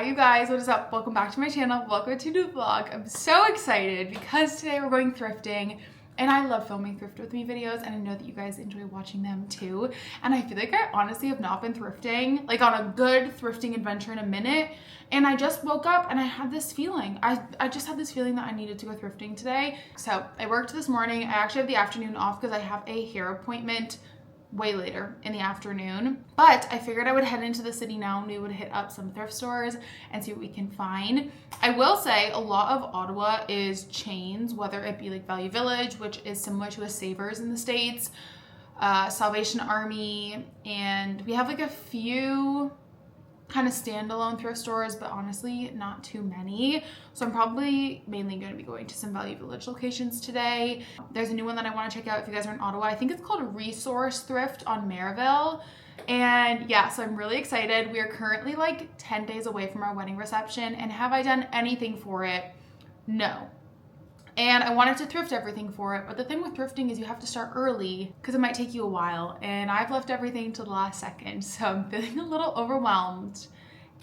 you guys, what is up? Welcome back to my channel. Welcome to a new vlog. I'm so excited because today we're going thrifting and I love filming Thrift With Me videos and I know that you guys enjoy watching them too. And I feel like I honestly have not been thrifting, like on a good thrifting adventure in a minute. And I just woke up and I had this feeling. I just had this feeling that I needed to go thrifting today. So I worked this morning. I actually have the afternoon off because I have a hair appointment way later in the afternoon, but I figured I would head into the city now and we would hit up some thrift stores and see what we can find. I will say a lot of Ottawa is chains, whether it be like Value Village, which is similar to a Savers in the States, Salvation Army, and we have like a few kind of standalone thrift stores, but honestly not too many. So I'm probably mainly going to be going to some Value Village locations today. There's a new one that I want to check out if you guys are in Ottawa. I think it's called Resource Thrift on Merivale. And yeah, so I'm really excited. We are currently like 10 days away from our wedding reception, and have I done anything for it? No. And I wanted to thrift everything for it, but the thing with thrifting is you have to start early because it might take you a while, and I've left everything to the last second, so I'm feeling a little overwhelmed.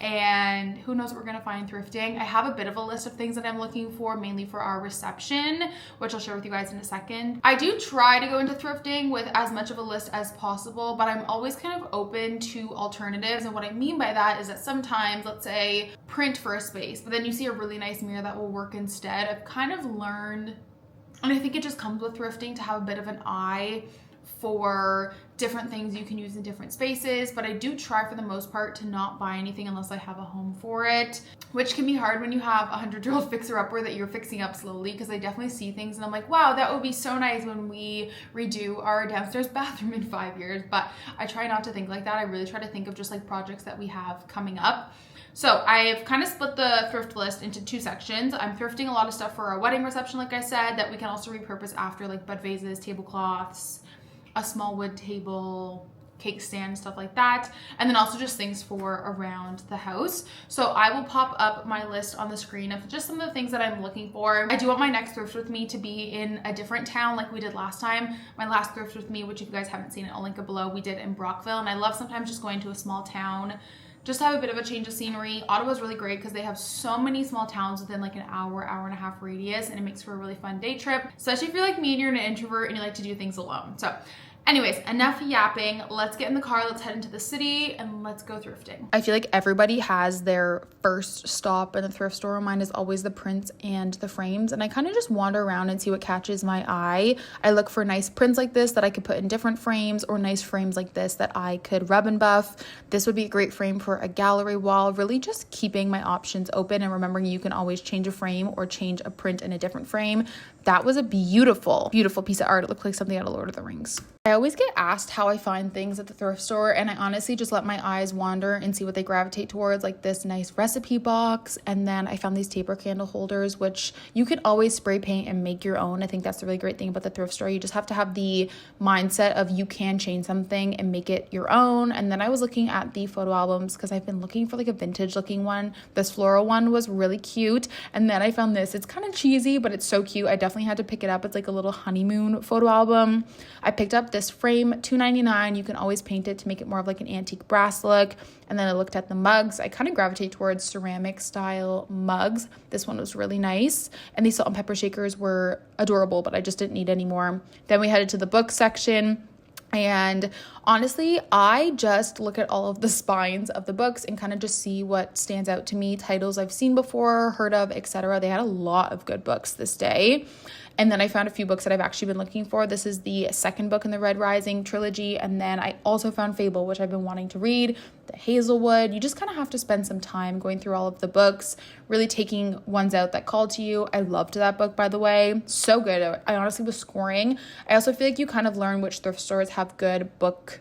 And who knows what we're gonna find thrifting. I have a bit of a list of things that I'm looking for, mainly for our reception, which I'll share with you guys in a second. I do try to go into thrifting with as much of a list as possible, but I'm always kind of open to alternatives. And what I mean by that is that sometimes, let's say, print for a space, but then you see a really nice mirror that will work instead. I've kind of learned, and I think it just comes with thrifting, to have a bit of an eye for different things you can use in different spaces, but I do try for the most part to not buy anything unless I have a home for it, which can be hard when you have a 100-year-old fixer-upper that you're fixing up slowly, because I definitely see things and I'm like, wow, that would be so nice when we redo our downstairs bathroom in 5 years. But I try not to think like that. I really try to think of just like projects that we have coming up. So I've kind of split the thrift list into two sections. I'm thrifting a lot of stuff for our wedding reception, like I said, that we can also repurpose after, like bud vases, tablecloths, a small wood table, cake stand, stuff like that. And then also just things for around the house. So I will pop up my list on the screen of just some of the things that I'm looking for. I do want my next Thrift With Me to be in a different town like we did last time. My last Thrift With Me, which if you guys haven't seen it, I'll link it below, we did in Brockville. And I love sometimes just going to a small town, just to have a bit of a change of scenery. Ottawa's really great because they have so many small towns within like an hour, hour and a half radius, and it makes for a really fun day trip, especially if you're like me and you're an introvert and you like to do things alone. So anyways, enough yapping. Let's get in the car, let's head into the city, and let's go thrifting. I feel like everybody has their first stop in the thrift store. Mine is always the prints and the frames, and I kind of just wander around and see what catches my eye. I look for nice prints like this that I could put in different frames, or nice frames like this that I could rub and buff. This would be a great frame for a gallery wall. Really just keeping my options open and remembering you can always change a frame or change a print in a different frame. That was a beautiful, beautiful piece of art. It looked like something out of Lord of the Rings. I always get asked how I find things at the thrift store, and I honestly just let my eyes wander and see what they gravitate towards, like this nice recipe box. And then I found these taper candle holders, which you can always spray paint and make your own. I think that's the really great thing about the thrift store. You just have to have the mindset of you can change something and make it your own. And then I was looking at the photo albums because I've been looking for like a vintage looking one. This floral one was really cute. And then I found this. It's kind of cheesy, but it's so cute. I definitely had to pick it up. It's like a little honeymoon photo album. I picked up this frame, $2.99. You can always paint it to make it more of like an antique brass look. And then I looked at the mugs. I kind of gravitate towards ceramic style mugs. This one was really nice. And these salt and pepper shakers were adorable, but I just didn't need any more. Then we headed to the book section. And honestly, I just look at all of the spines of the books and kind of just see what stands out to me, titles I've seen before, heard of, etc. They had a lot of good books this day. And then I found a few books that I've actually been looking for. This is the second book in the Red Rising trilogy. And then I also found Fable, which I've been wanting to read, the Hazelwood. You just kind of have to spend some time going through all of the books, really taking ones out that call to you. I loved that book, by the way. So good. I honestly was scoring. I also feel like you kind of learn which thrift stores have good book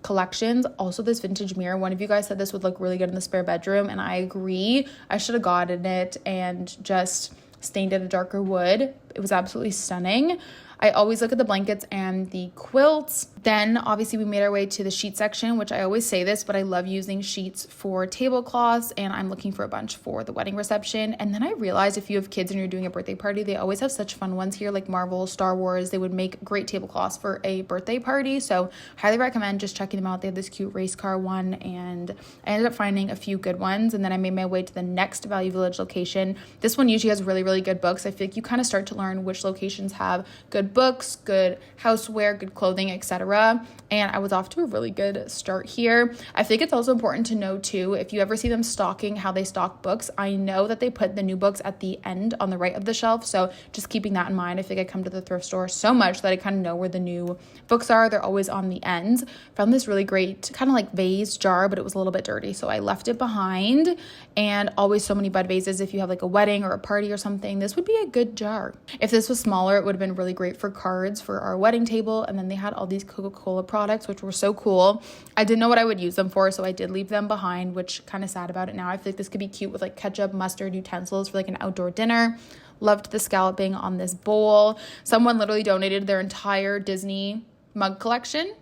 collections. Also, this vintage mirror, one of you guys said this would look really good in the spare bedroom, and I agree. I should have gotten it and just stained it a darker wood. It was absolutely stunning. I always look at the blankets and the quilts. Then obviously we made our way to the sheet section, which I always say this, but I love using sheets for tablecloths, and I'm looking for a bunch for the wedding reception. And then I realized if you have kids and you're doing a birthday party, they always have such fun ones here, like Marvel, Star Wars. They would make great tablecloths for a birthday party, so highly recommend just checking them out. They have this cute race car one, and I ended up finding a few good ones. And then I made my way to the next Value Village location. This one usually has really, really good books. I feel like you kind of start to learn which locations have good books, good houseware, good clothing, etc. And I was off to a really good start here. I think it's also important to know too, if you ever see them stocking how they stock books, I know that they put the new books at the end on the right of the shelf, so just keeping that in mind. I think I come to the thrift store so much that I kind of know where the new books are. They're always on the ends. Found this really great kind of like vase jar, but it was a little bit dirty, so I left it behind. And always so many bud vases. If you have like a wedding or a party or something, this would be a good jar. If this was smaller, it would have been really great for cards for our wedding table. And then they had all these Coca-Cola products, which were so cool. I didn't know what I would use them for, so I did leave them behind, which kind of sad about it now. I feel like this could be cute with like ketchup, mustard, utensils for like an outdoor dinner. Loved the scalloping on this bowl. Someone literally donated their entire Disney mug collection.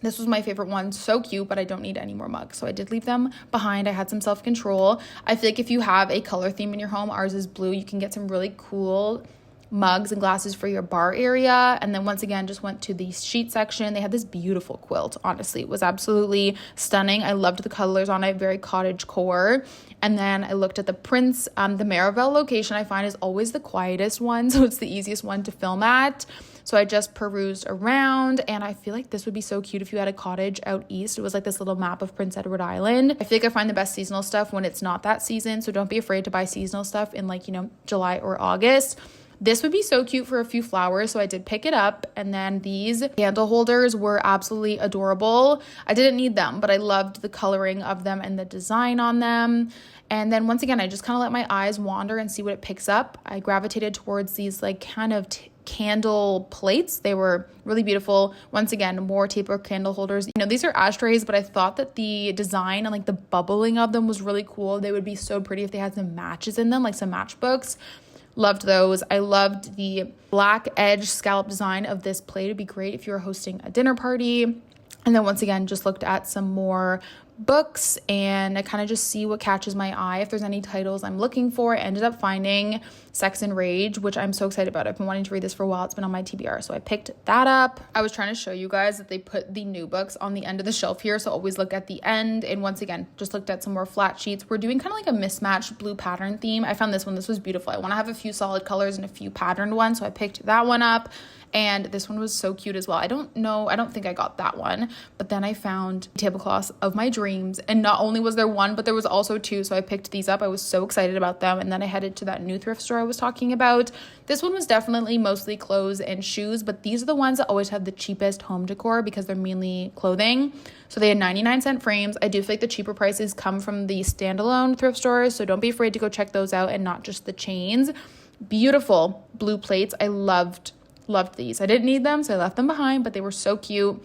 This was my favorite one. So cute, but I don't need any more mugs, so I did leave them behind. I had some self-control. I feel like if you have a color theme in your home, ours is blue, you can get some really cool mugs and glasses for your bar area. And then once again, just went to the sheet section. They had this beautiful quilt. Honestly, it was absolutely stunning. I loved the colors on it, very cottage core. And then I looked at the prints. The Marivel location I find is always the quietest one, so it's the easiest one to film at. So I just perused around, and I feel like this would be so cute if you had a cottage out east. It was like this little map of Prince Edward Island. I feel like I find the best seasonal stuff when it's not that season, so don't be afraid to buy seasonal stuff in like, July or August. This would be so cute for a few flowers, so I did pick it up. And then these candle holders were absolutely adorable. I didn't need them, but I loved the coloring of them and the design on them. And then once again, I just kind of let my eyes wander and see what it picks up. I gravitated towards these like kind of candle plates. They were really beautiful. Once again, more taper candle holders. These are ashtrays, but I thought that the design and like the bubbling of them was really cool. They would be so pretty if they had some matches in them, like some matchbooks. Loved those. I loved the black edge scallop design of this plate. It'd be great if you were hosting a dinner party. And then once again, just looked at some more books, and I kind of just see what catches my eye. If there's any titles I'm looking for, I ended up finding Sex and Rage, which I'm so excited about. I've been wanting to read this for a while. It's been on my TBR, so I picked that up. I was trying to show you guys that they put the new books on the end of the shelf here, so always look at the end. And once again, just looked at some more flat sheets. We're doing kind of like a mismatched blue pattern theme. I found this one. This was beautiful. I want to have a few solid colors and a few patterned ones, so I picked that one up. And this one was so cute as well. I don't think I got that one, but then I found tablecloths of my dreams, and not only was there one, but there was also two, so I picked these up. I was so excited about them. And then I headed to that new thrift store I was talking about. This one was definitely mostly clothes and shoes, but these are the ones that always have the cheapest home decor because they're mainly clothing. So they had 99-cent frames. I do feel like the cheaper prices come from the standalone thrift stores, so don't be afraid to go check those out and not just the chains. Beautiful blue plates. I loved these. I didn't need them, so I left them behind, but they were so cute.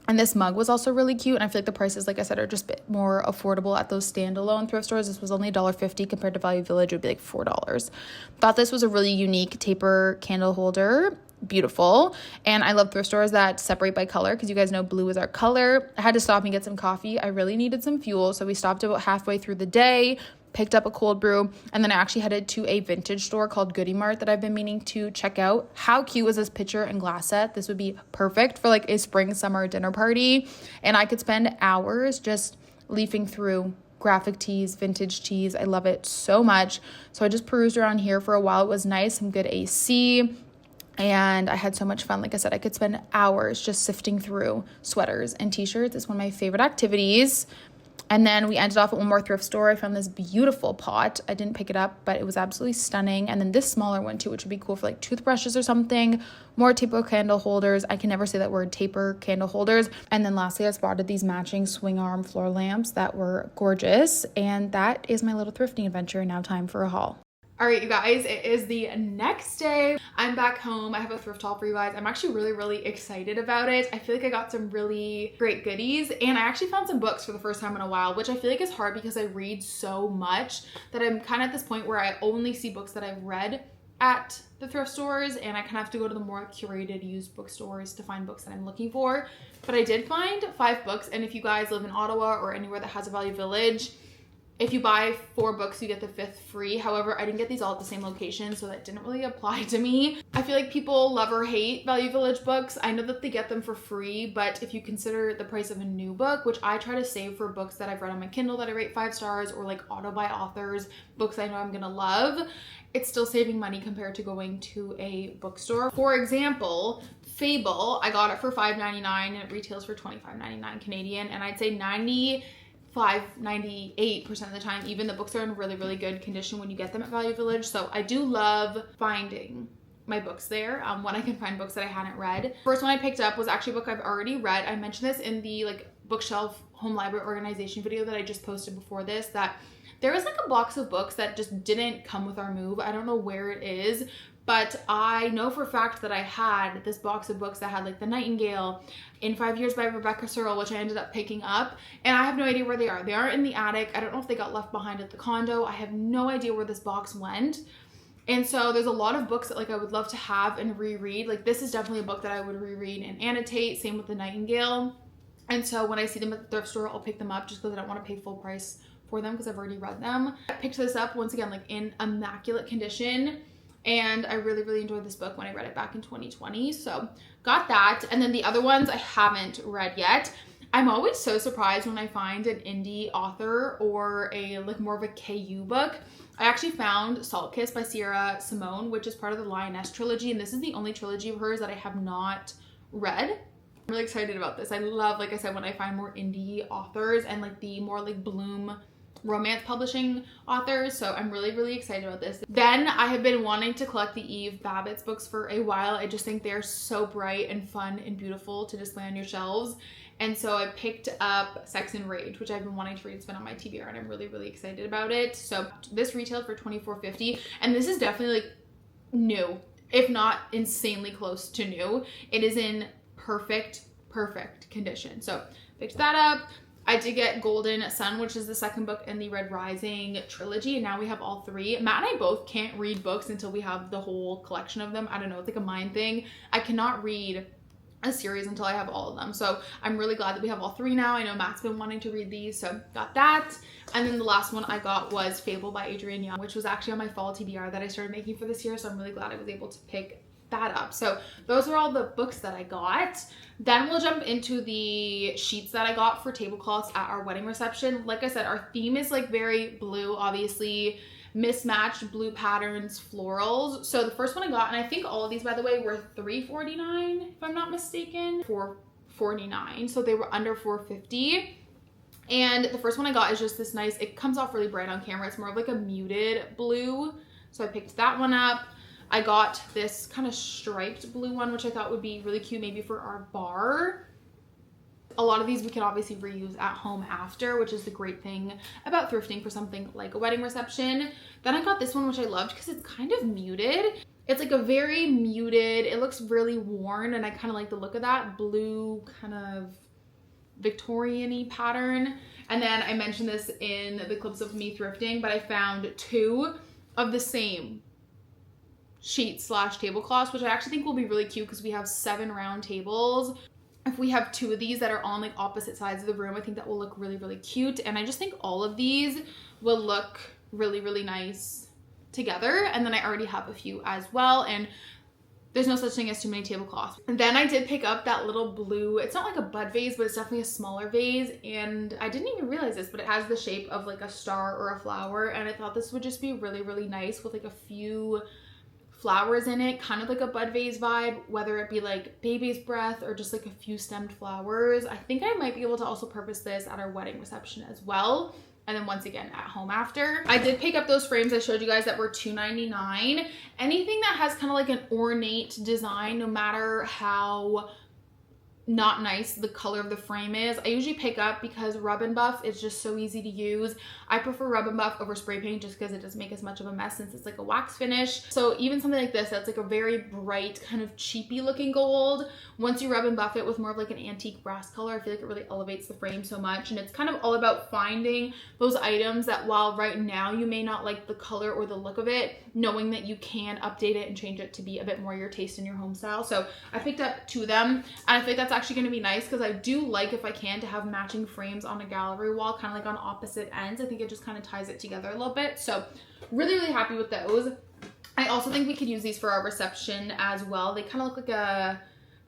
And this mug was also really cute, and I feel like the prices, like I said, are just a bit more affordable at those standalone thrift stores. This was only $1.50 compared to Value Village, it would be like $4. Thought this was a really unique taper candle holder. Beautiful. And I love thrift stores that separate by color, because you guys know blue is our color. I had to stop and get some coffee. I really needed some fuel, so we stopped about halfway through the day, picked up a cold brew, and then I actually headed to a vintage store called Goody Mart that I've been meaning to check out. How cute was this pitcher and glass set? This would be perfect for like a spring summer dinner party, and I could spend hours just leafing through graphic tees, vintage tees. I love it so much. So I just perused around here for a while. It was nice, some good AC, and I had so much fun. Like I said, I could spend hours just sifting through sweaters and t-shirts. It's one of my favorite activities. And then we ended off at one more thrift store. I found this beautiful pot. I didn't pick it up, but it was absolutely stunning. And then this smaller one too, which would be cool for like toothbrushes or something. More taper candle holders. I can never say that word, taper candle holders. And then lastly, I spotted these matching swing arm floor lamps that were gorgeous. And that is my little thrifting adventure. Now time for a haul. All right, you guys, it is the next day. I'm back home. I have a thrift haul for you guys. I'm actually really, really excited about it. I feel like I got some really great goodies, and I actually found some books for the first time in a while, which I feel like is hard because I read so much that I'm kind of at this point where I only see books that I've read at the thrift stores, and I kind of have to go to the more curated used bookstores to find books that I'm looking for. But I did find 5 books, and if you guys live in Ottawa or anywhere that has a Value Village, if you buy 4 books, you get the 5th free. However, I didn't get these all at the same location, so that didn't really apply to me. I feel like people love or hate Value Village books. I know that they get them for free, but if you consider the price of a new book, which I try to save for books that I've read on my Kindle that I rate 5 stars, or like auto buy authors, books I know I'm gonna love, it's still saving money compared to going to a bookstore. For example, Fable, I got it for $5.99 and it retails for $25.99 Canadian, and I'd say 98% of the time, even the books are in really, really good condition when you get them at Value Village. So I do love finding my books there when I can find books that I hadn't read. First one I picked up was actually a book I've already read. I mentioned this in the like bookshelf home library organization video that I just posted before this, that there was like a box of books that just didn't come with our move. I don't know where it is, but I know for a fact that I had this box of books that had like The Nightingale, In 5 Years by Rebecca Searle, which I ended up picking up, and I have no idea where they are. They aren't in the attic. I don't know if they got left behind at the condo. I have no idea where this box went. And so there's a lot of books that like I would love to have and reread. Like this is definitely a book that I would reread and annotate. Same with The Nightingale. And so when I see them at the thrift store, I'll pick them up just because I don't want to pay full price for them because I've already read them. I picked this up once again like in immaculate condition, and I really, really enjoyed this book when I read it back in 2020. So got that. And then the other ones I haven't read yet. I'm always so surprised when I find an indie author or a like more of a KU book. I actually found Salt Kiss by Sierra Simone, which is part of the Lioness trilogy, and this is the only trilogy of hers that I have not read. I'm really excited about this. I love, like I said, when I find more indie authors and like the more like Bloom romance publishing authors, so I'm really, really excited about this. Then I have been wanting to collect the Eve Babbitt's books for a while. I just think they're so bright and fun and beautiful to display on your shelves. And so I picked up Sex and Rage, which I've been wanting to read. It's been on my TBR and I'm really, really excited about it. So this retailed for $24.50, and this is definitely like new, if not insanely close to new. It is in perfect condition. So picked that up. I did get Golden Sun, which is the second book in the Red Rising trilogy, and now we have all 3. Matt and I both can't read books until we have the whole collection of them. I don't know, it's like a mind thing. I cannot read a series until I have all of them. So I'm really glad that we have all 3 now. I know Matt's been wanting to read these, so got that. And then the last one I got was Fable by Adrienne Young, which was actually on my fall TBR that I started making for this year. So I'm really glad I was able to pick that up. So those are all the books that I got. Then we'll jump into the sheets that I got for tablecloths at our wedding reception. Like I said, our theme is like very blue, obviously mismatched blue patterns, florals. So the first one I got, and I think all of these, by the way, were $3.49 if I'm not mistaken, $4.49. So they were under $4.50. And the first one I got is just this nice, it comes off really bright on camera. It's more of like a muted blue. So I picked that one up. I got this kind of striped blue one, which I thought would be really cute maybe for our bar. A lot of these we can obviously reuse at home after, which is the great thing about thrifting for something like a wedding reception. Then I got this one, which I loved because it's kind of muted. It's like a very muted, it looks really worn, and I kind of like the look of that blue kind of Victorian-y pattern. And then I mentioned this in the clips of me thrifting, but I found 2 of the same sheets / tablecloths, which I actually think will be really cute because we have 7 round tables. If we have 2 of these that are on like opposite sides of the room, I think that will look really, really cute. And I just think all of these will look really, really nice together. And then I already have a few as well, and there's no such thing as too many tablecloths. And then I did pick up that little blue, it's not like a bud vase, but it's definitely a smaller vase, and I didn't even realize this, but it has the shape of like a star or a flower, and I thought this would just be really, really nice with like a few flowers in it, kind of like a bud vase vibe, whether it be like baby's breath or just like a few stemmed flowers. I think I might be able to also purpose this at our wedding reception as well, and then once again at home after. I did pick up those frames I showed you guys that were $2.99. Anything that has kind of like an ornate design, no matter how not nice the color of the frame is. I usually pick up because Rub and Buff is just so easy to use. I prefer Rub and Buff over spray paint just because it doesn't make as much of a mess since it's like a wax finish. So even something like this that's like a very bright kind of cheapy looking gold, once you Rub and Buff it with more of like an antique brass color, I feel like it really elevates the frame so much. And it's kind of all about finding those items that while right now you may not like the color or the look of it, knowing that you can update it and change it to be a bit more your taste in your home style. So I picked up 2 of them, and I think that's actually going to be nice because I do like, if I can, to have matching frames on a gallery wall, kind of like on opposite ends. I think it just kind of ties it together a little bit. So really happy with those. I also think we could use these for our reception as well. They kind of look like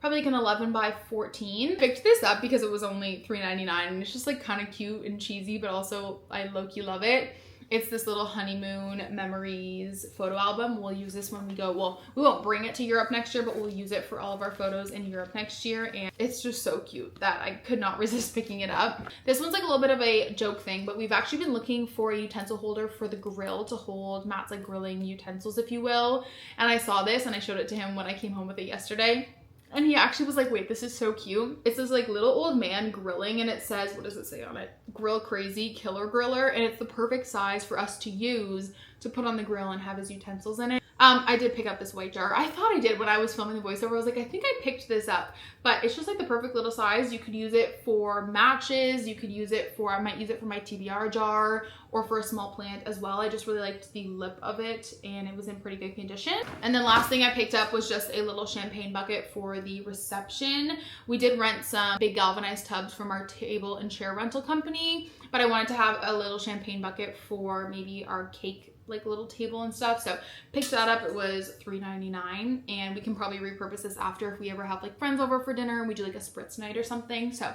probably like an 11 by 14. Picked this up because it was only $3.99 and it's just like kind of cute and cheesy, but also I low-key love it. It's this little honeymoon memories photo album. We'll use this when we go, well, we won't bring it to Europe next year, but we'll use it for all of our photos in Europe next year. And it's just so cute that I could not resist picking it up. This one's like a little bit of a joke thing, but we've actually been looking for a utensil holder for the grill to hold Matt's like grilling utensils, if you will. And I saw this and I showed it to him when I came home with it yesterday. And he actually was like, wait, this is so cute. It's this like little old man grilling and it says, what does it say on it? Grill Crazy Killer Griller. And it's the perfect size for us to use to put on the grill and have his utensils in it. I did pick up this white jar. I thought I did when I was filming the voiceover. I was like, I think I picked this up, but it's just like the perfect little size. You could use it for matches. You could use it for, I might use it for my TBR jar or for a small plant as well. I just really liked the lip of it and it was in pretty good condition. And then last thing I picked up was just a little champagne bucket for the reception. We did rent some big galvanized tubs from our table and chair rental company, but I wanted to have a little champagne bucket for maybe our cake like little table and stuff. So picked that up. It was $3.99 and we can probably repurpose this after if we ever have like friends over for dinner and we do like a spritz night or something. So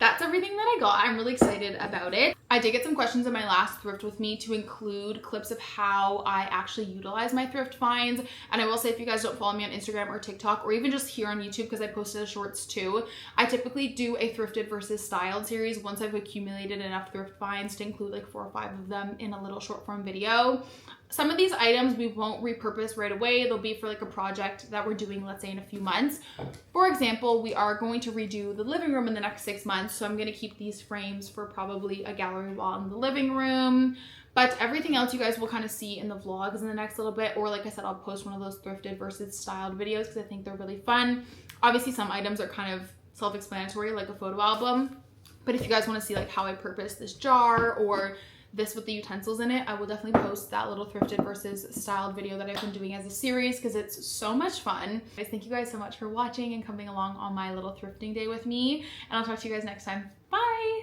that's everything that I got. I'm really excited about it. I did get some questions in my last Thrift With Me to include clips of how I actually utilize my thrift finds. And I will say, if you guys don't follow me on Instagram or TikTok or even just here on YouTube, because I posted a shorts too, I typically do a thrifted versus styled series once I've accumulated enough thrift finds to include like 4 or 5 of them in a little short form video. Some of these items we won't repurpose right away. They'll be for like a project that we're doing, let's say in a few months. For example, we are going to redo the living room in the next 6 months. So I'm going to keep these frames for probably a gallery wall in the living room. But everything else you guys will kind of see in the vlogs in the next little bit. Or like I said, I'll post one of those thrifted versus styled videos because I think they're really fun. Obviously, some items are kind of self-explanatory, like a photo album. But if you guys want to see like how I purpose this jar or this with the utensils in it, I will definitely post that little thrifted versus styled video that I've been doing as a series because it's so much fun. Guys, thank you guys so much for watching and coming along on my little thrifting day with me. And I'll talk to you guys next time. Bye!